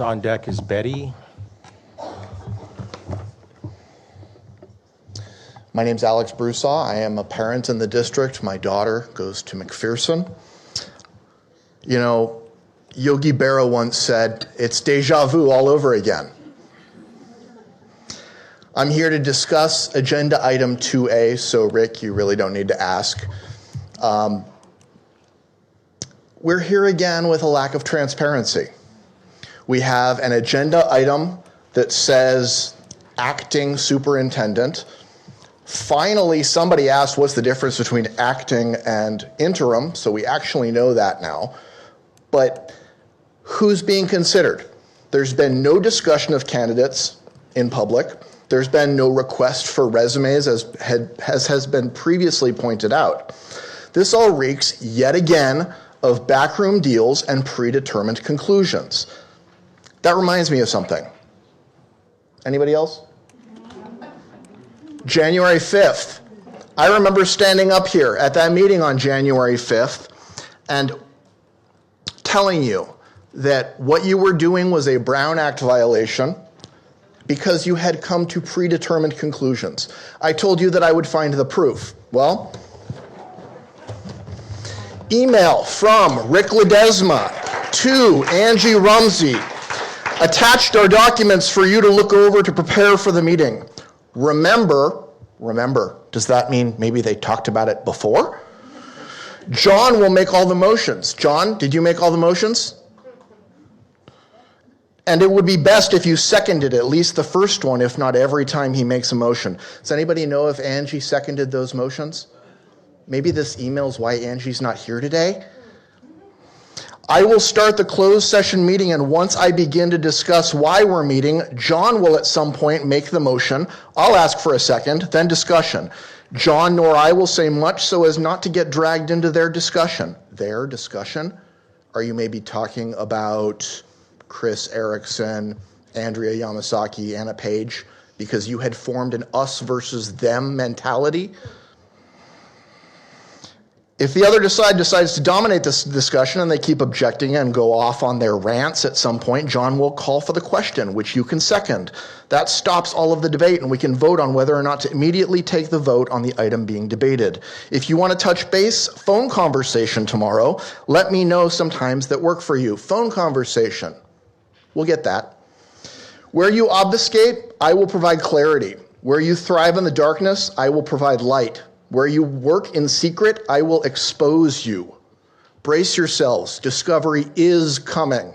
On deck is Betty. My name's Alex Broussard. I am a parent in the district. My daughter goes to McPherson. You know, Yogi Berra once said, it's deja vu all over again. I'm here to discuss agenda item 2A, so Rick, you really don't need to ask. We're here again with a lack of transparency. We have an agenda item that says acting superintendent. Finally, somebody asked what's the difference between acting and interim, so we actually know that now. But who's being considered? There's been no discussion of candidates in public. There's been no request for resumes, as has been previously pointed out. This all reeks, yet again, of backroom deals and predetermined conclusions. That reminds me of something. Anybody else? January 5th. I remember standing up here at that meeting on January 5th and telling you that what you were doing was a Brown Act violation because you had come to predetermined conclusions. I told you that I would find the proof. Well, email from Rick Ledesma to Angie Rumsey. Attached are documents for you to look over to prepare for the meeting. Remember, does that mean maybe they talked about it before? John will make all the motions. John, did you make all the motions? And it would be best if you seconded at least the first one, if not every time he makes a motion. Does anybody know if Angie seconded those motions? Maybe this emails why Angie's not here today. I will start the closed session meeting, and once I begin to discuss why we're meeting, John will at some point make the motion. I'll ask for a second, then discussion. John nor I will say much so as not to get dragged into their discussion. Their discussion? Are you maybe talking about Chris Erickson, Andrea Yamasaki, Anna Page, because you had formed an us versus them mentality? If the other side decides to dominate this discussion and they keep objecting and go off on their rants at some point, John will call for the question, which you can second. That stops all of the debate, and we can vote on whether or not to immediately take the vote on the item being debated. If you want to touch base, phone conversation tomorrow, let me know some times that work for you. Phone conversation. We'll get that. Where you obfuscate, I will provide clarity. Where you thrive in the darkness, I will provide light. Where you work in secret, I will expose you. Brace yourselves. Discovery is coming.